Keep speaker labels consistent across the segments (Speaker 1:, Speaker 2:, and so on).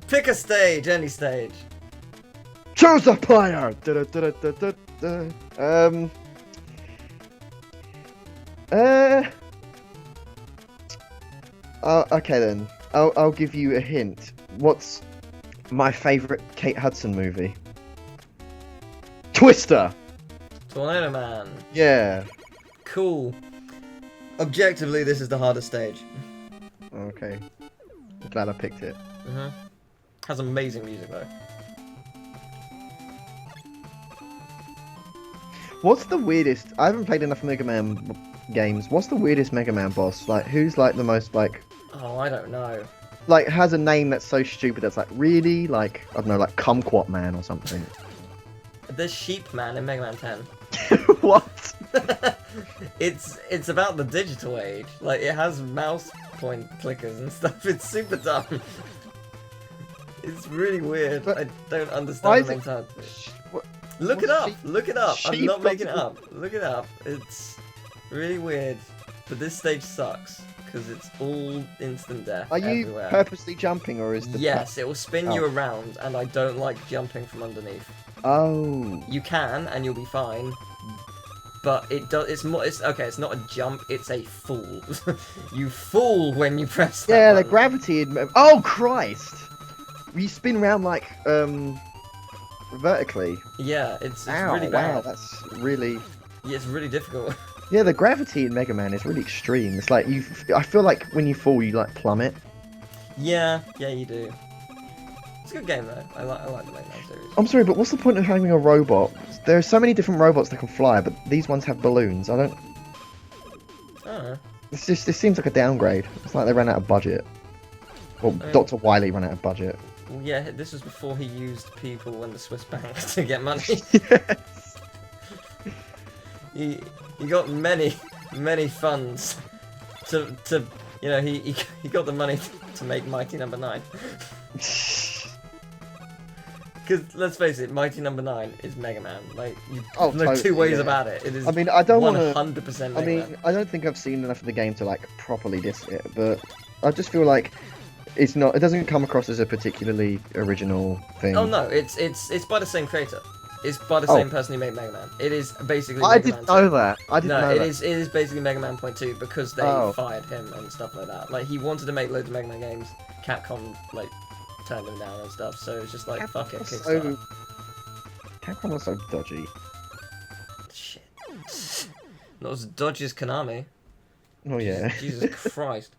Speaker 1: Pick a stage, any stage.
Speaker 2: Choose a player. Okay then. I'll give you a hint. What's my favourite Kate Hudson movie? Twister.
Speaker 1: Tornado Man.
Speaker 2: Yeah.
Speaker 1: Cool. Objectively, this is the hardest stage.
Speaker 2: Okay. I'm glad I picked it.
Speaker 1: Has amazing music though.
Speaker 2: What's the weirdest? I haven't played enough Mega Man games. What's the weirdest Mega Man boss? Like, who's like the most like?
Speaker 1: Oh, I don't know.
Speaker 2: Like, has a name that's so stupid that's like really like I don't know, like Kumquat Man or something.
Speaker 1: There's Sheep Man in Mega Man 10.
Speaker 2: What?
Speaker 1: It's about the digital age. Like, it has mouse point clickers and stuff. It's super dumb. It's really weird.
Speaker 2: But
Speaker 1: I don't
Speaker 2: why
Speaker 1: understand
Speaker 2: is
Speaker 1: the
Speaker 2: it-
Speaker 1: mentality.
Speaker 2: What?
Speaker 1: Look it
Speaker 2: what's
Speaker 1: up.
Speaker 2: sheep-
Speaker 1: Look it up. I'm
Speaker 2: sheep
Speaker 1: not making it
Speaker 2: got
Speaker 1: up. Look it up. It's really weird. But this stage sucks because it's all instant death
Speaker 2: Are you
Speaker 1: everywhere.
Speaker 2: purposely jumping or is the
Speaker 1: Yes, it will spin you
Speaker 2: Oh.
Speaker 1: around, and I don't like jumping from underneath.
Speaker 2: Oh.
Speaker 1: You can, and you'll be fine. But it does. It's more. It's okay. It's not a jump. It's a fall. You fall when you press that
Speaker 2: Yeah, the
Speaker 1: button.
Speaker 2: gravity. Oh Christ! You spin around like vertically.
Speaker 1: Yeah, it's
Speaker 2: Ow!
Speaker 1: really bad.
Speaker 2: Wow, that's really.
Speaker 1: Yeah, it's really difficult.
Speaker 2: Yeah, the gravity in Mega Man is really extreme. It's like I feel like when you fall, you like plummet.
Speaker 1: Yeah, you do. It's a good game though. I like the Mega Man series.
Speaker 2: I'm sorry, but what's the point of having a robot? There are so many different robots that can fly, but these ones have balloons. I don't.
Speaker 1: I don't know.
Speaker 2: This seems like a downgrade. It's like they ran out of budget. Well,
Speaker 1: mean-
Speaker 2: Dr. Wily ran out of budget.
Speaker 1: Well, yeah, this was before he used people in the Swiss bank to get money.
Speaker 2: Yes.
Speaker 1: He got many funds to you know he got the money to make Mighty Number 9. Because let's face it, Mighty Number 9 is Mega Man. Like,
Speaker 2: Oh,
Speaker 1: no two
Speaker 2: totally,
Speaker 1: ways
Speaker 2: yeah.
Speaker 1: about it. It is.
Speaker 2: I mean, I don't want
Speaker 1: 100%
Speaker 2: to.
Speaker 1: Mega
Speaker 2: I mean,
Speaker 1: Man.
Speaker 2: I don't think I've seen enough of the game to like properly diss it, but I just feel like it's not. It doesn't come across as a particularly original thing.
Speaker 1: Oh no, it's by the same creator. It's by the
Speaker 2: Oh.
Speaker 1: same person who made Mega Man. It is basically.
Speaker 2: I
Speaker 1: Mega Man
Speaker 2: didn't know
Speaker 1: 2.
Speaker 2: that. I didn't know
Speaker 1: No,
Speaker 2: that.
Speaker 1: it is basically Mega Man Point 2 because they
Speaker 2: Oh.
Speaker 1: fired him and stuff like that. Like, he wanted to make loads of Mega Man games. Capcom like turned him down and stuff. So it's just like fuck it, Kickstarter.
Speaker 2: Capcom was so dodgy.
Speaker 1: Shit. Not as dodgy as Konami.
Speaker 2: Oh yeah.
Speaker 1: Jesus Christ.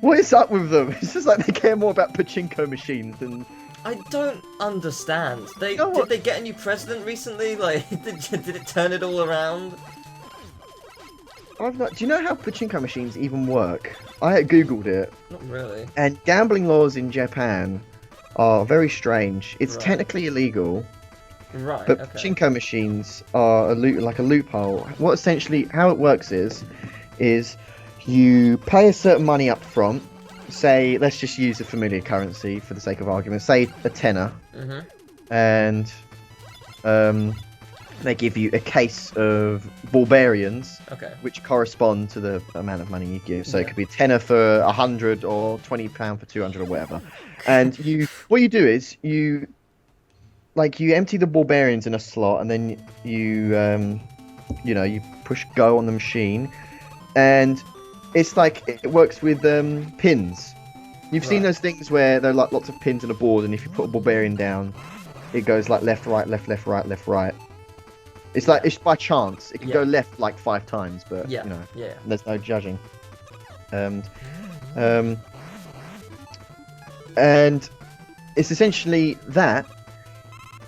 Speaker 2: What is up with them? It's just like they care more about pachinko machines than.
Speaker 1: I don't understand.
Speaker 2: You know
Speaker 1: Did
Speaker 2: what?
Speaker 1: they get a new president recently? Like, did it turn it all around?
Speaker 2: I've not. Do you know how pachinko machines even work? I googled it,
Speaker 1: Not really.
Speaker 2: and gambling laws in Japan are very strange. It's
Speaker 1: Right.
Speaker 2: technically illegal,
Speaker 1: Right.
Speaker 2: but
Speaker 1: okay.
Speaker 2: pachinko machines are like a loophole. What essentially how it works is you pay a certain money up front. Say, let's just use a familiar currency for the sake of argument. Say a tenner,
Speaker 1: Mhm.
Speaker 2: and they give you a case of barbarians,
Speaker 1: Okay.
Speaker 2: which correspond to the amount of money you give. So
Speaker 1: Yeah.
Speaker 2: it could be a tenner for 100 or £20 for 200 or whatever. And what you do is you empty the barbarians in a slot, and then you push go on the machine, and it's like it works with pins. You've seen
Speaker 1: Right.
Speaker 2: those things where there are like lots of pins on a board, and if you put a barbarian down, it goes like left, right, left, left, right, left, right. It's like it's by chance. It can
Speaker 1: Yeah.
Speaker 2: go left like 5 times, but
Speaker 1: Yeah.
Speaker 2: you know,
Speaker 1: Yeah.
Speaker 2: there's no judging. And it's essentially that,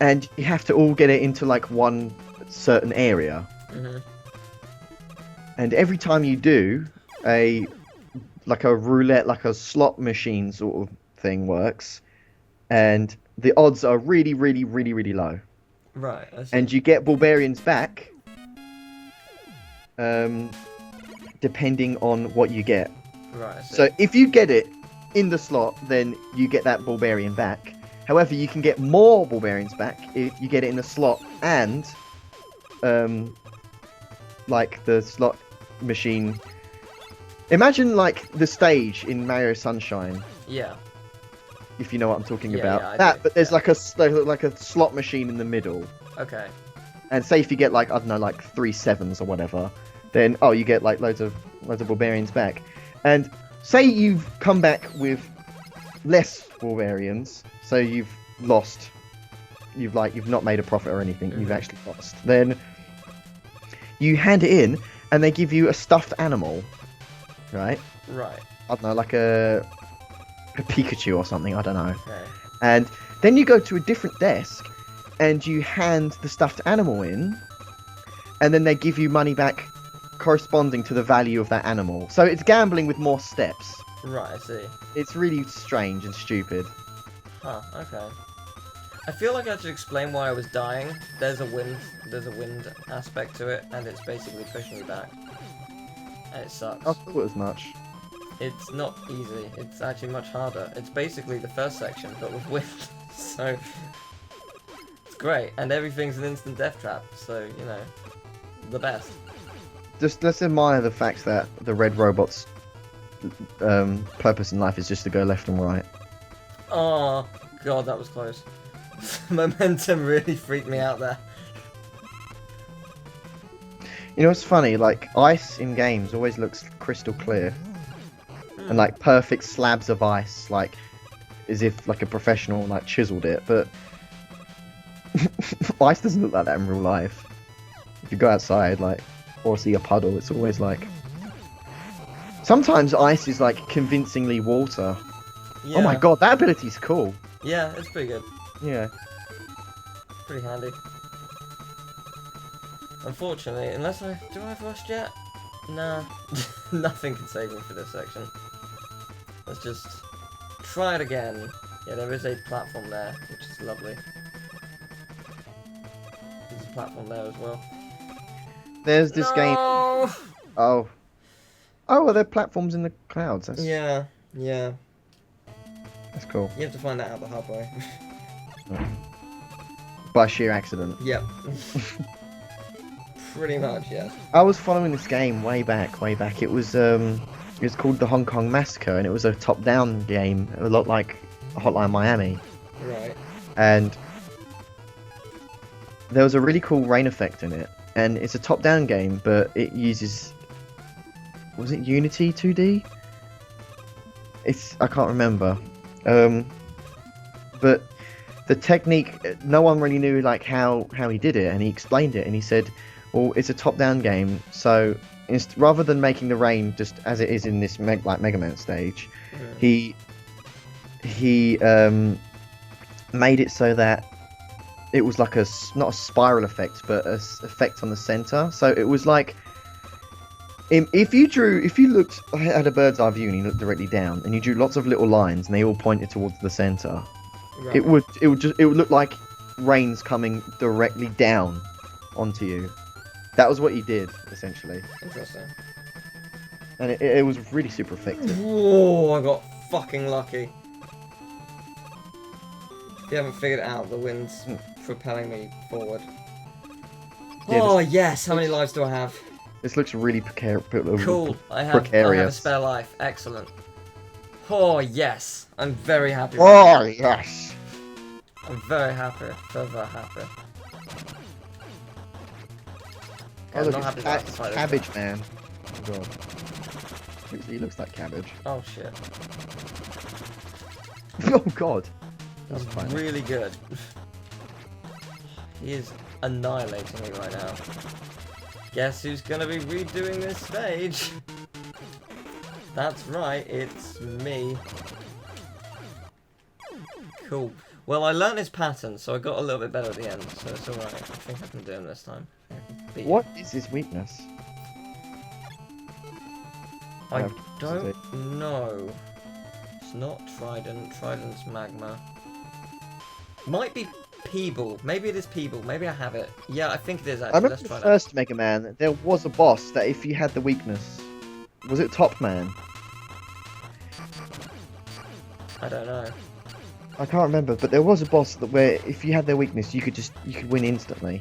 Speaker 2: and you have to all get it into like one certain area.
Speaker 1: Mhm.
Speaker 2: And every time you do, a roulette, like a slot machine sort of thing works, and the odds are really, really, really, really low.
Speaker 1: Right. I see.
Speaker 2: And you get barbarians back, depending on what you get.
Speaker 1: Right. I see.
Speaker 2: So if you get it in the slot, then you get that barbarian back. However, you can get more barbarians back if you get it in the slot and, like the slot machine. Imagine like the stage in Mario Sunshine.
Speaker 1: Yeah.
Speaker 2: if you know what I'm talking
Speaker 1: Yeah,
Speaker 2: about.
Speaker 1: yeah, I
Speaker 2: That,
Speaker 1: do,
Speaker 2: but there's
Speaker 1: yeah.
Speaker 2: like a slot machine in the middle.
Speaker 1: Okay.
Speaker 2: And say if you get like, I don't know, like 3 sevens or whatever, then you get like loads of barbarians back. And say you've come back with less barbarians, so you've lost, you've not made a profit or anything, you've actually lost. Then you hand it in, and they give you a stuffed animal, right?
Speaker 1: Right.
Speaker 2: I don't know, like a Pikachu or something, I don't know.
Speaker 1: Okay.
Speaker 2: And then you go to a different desk, and you hand the stuffed animal in, and then they give you money back corresponding to the value of that animal. So it's gambling with more steps.
Speaker 1: Right, I see.
Speaker 2: It's really strange and stupid.
Speaker 1: Huh, okay. I feel like I should explain why I was dying. There's a wind aspect to it, and it's basically pushing me back. And it sucks.
Speaker 2: I thought as much.
Speaker 1: It's not easy. It's actually much harder. It's basically the first section, but with wind. So, it's great. And everything's an instant death trap, so, you know, the best.
Speaker 2: Just let's admire the fact that the red robot's purpose in life is just to go left and right.
Speaker 1: Oh, God, that was close. Momentum really freaked me out there.
Speaker 2: You know what's funny? Like, ice in games always looks crystal clear. And like perfect slabs of ice, like as if like a professional like chiseled it, but ice doesn't look like that in real life. If you go outside, like, or see a puddle, it's always like, sometimes ice is like convincingly water.
Speaker 1: Yeah.
Speaker 2: Oh my god, that ability's cool.
Speaker 1: Yeah, it's pretty good.
Speaker 2: Yeah.
Speaker 1: Pretty handy. Unfortunately, unless do I have rust yet? Nah. Nothing can save me for this section. Let's just try it again. Yeah, there is a platform there, which is lovely. There's a platform there as well.
Speaker 2: There's this game.
Speaker 1: No!
Speaker 2: Oh. Oh, well, there are platforms in the clouds. That's,
Speaker 1: Yeah.
Speaker 2: that's cool.
Speaker 1: You have to find that out the hard way.
Speaker 2: By sheer accident.
Speaker 1: Yep. Pretty much, yes.
Speaker 2: I was following this game way back. It was called the Hong Kong Massacre, and it was a top-down game, a lot like Hotline Miami.
Speaker 1: Right.
Speaker 2: And there was a really cool rain effect in it, and it's a top-down game, but it uses, was it Unity 2D? I can't remember. But the technique, no one really knew like how he did it, and he explained it, and he said, well, it's a top-down game, so rather than making the rain just as it is in this Mega Man stage, he made it so that it was like not a spiral effect, but a effect on the center. So it was like, if you looked at a bird's eye view and you looked directly down, and you drew lots of little lines and they all pointed towards the center,
Speaker 1: Right.
Speaker 2: it would look like rain's coming directly down onto you. That was what he did, essentially.
Speaker 1: Interesting.
Speaker 2: And it was really super effective.
Speaker 1: Whoa, I got fucking lucky. If you haven't figured it out, the wind's propelling me forward.
Speaker 2: Yeah,
Speaker 1: Oh, yes! How many lives do I have?
Speaker 2: This looks really
Speaker 1: Cool. I have a
Speaker 2: precarious.
Speaker 1: spare life. Excellent. Oh, yes. I'm very happy.
Speaker 2: Oh, yes!
Speaker 1: I'm very happy. Very, very happy.
Speaker 2: Oh,
Speaker 1: I'm
Speaker 2: look,
Speaker 1: not happy
Speaker 2: it's
Speaker 1: about the fight.
Speaker 2: Cabbage Man. Oh, God. He looks like cabbage.
Speaker 1: Oh, shit.
Speaker 2: Oh, God.
Speaker 1: That's
Speaker 2: That's fine.
Speaker 1: really good. He is annihilating me right now. Guess who's gonna be redoing this stage? That's right, it's me. Cool. Well, I learnt his pattern, so I got a little bit better at the end, so it's alright. I think I can do him this time.
Speaker 2: What is his weakness?
Speaker 1: I don't know. It's not Trident. Trident's Magma. Might be Peeble. Maybe it is Peeble. Maybe I have it. Yeah, I think it is
Speaker 2: I
Speaker 1: actually.
Speaker 2: remember
Speaker 1: Let's
Speaker 2: the
Speaker 1: try that.
Speaker 2: first Mega Man, there was a boss that if you had the weakness, was it Top Man?
Speaker 1: I don't know.
Speaker 2: I can't remember, but there was a boss where if you had their weakness, you could win instantly.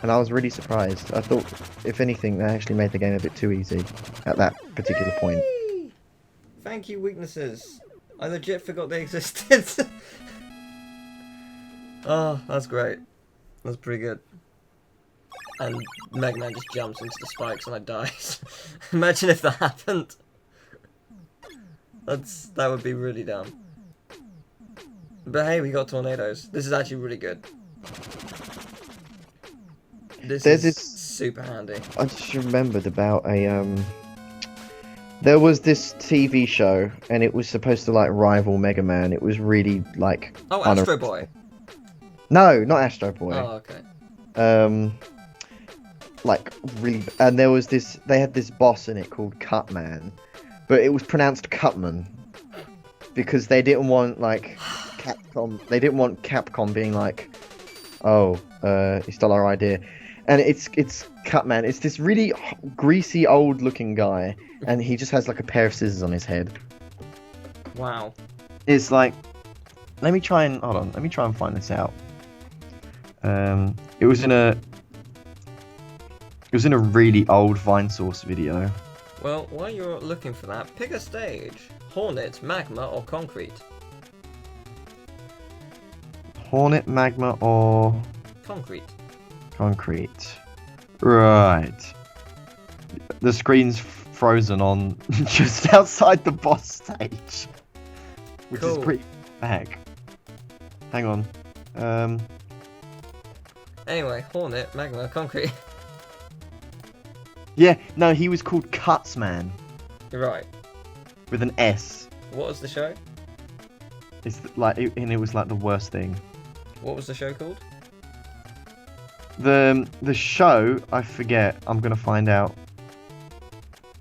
Speaker 2: And I was really surprised. I thought, if anything, they actually made the game a bit too easy at that particular point.
Speaker 1: Thank you, weaknesses. I legit forgot they existed. Oh, that's great. That's pretty good. And Mega Man just jumps into the spikes and I die. Imagine if that happened. That would be really dumb. But hey, we got tornadoes. This is actually really good. This is super handy.
Speaker 2: I just remembered about there was this TV show, and it was supposed to like rival Mega Man. It was really like.
Speaker 1: Oh, Astro Boy.
Speaker 2: No, not Astro Boy.
Speaker 1: Oh, okay.
Speaker 2: Like really, and there was this. They had this boss in it called Cutman, but it was pronounced Cutman because they didn't want like Capcom. They didn't want Capcom being like, oh, he stole our idea. And it's Cutman. It's this really greasy, old-looking guy, and he just has like a pair of scissors on his head.
Speaker 1: Wow.
Speaker 2: It's like, let me try and find this out. It was in a really old Vinesource video.
Speaker 1: Well, while you're looking for that, pick a stage: Hornet, Magma, or Concrete.
Speaker 2: Hornet, Magma, or
Speaker 1: Concrete.
Speaker 2: Concrete. Right. The screen's frozen on just outside the boss stage, which is pretty heck. Hang on.
Speaker 1: Anyway, Hornet, Magma, Concrete.
Speaker 2: Yeah, no, he was called Cutsman.
Speaker 1: You're right.
Speaker 2: With an S.
Speaker 1: What was the show?
Speaker 2: It's like, and it was like the worst thing.
Speaker 1: What was the show called?
Speaker 2: The show, I forget. I'm gonna find out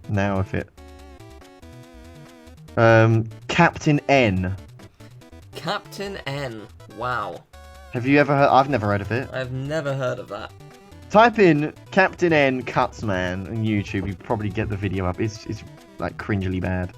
Speaker 2: now if it. Captain N.
Speaker 1: Captain N. Wow.
Speaker 2: Have you ever heard? I've never heard of it.
Speaker 1: I've never heard of that.
Speaker 2: Type in Captain N Cutsman on YouTube. You probably get the video up. It's like cringily bad.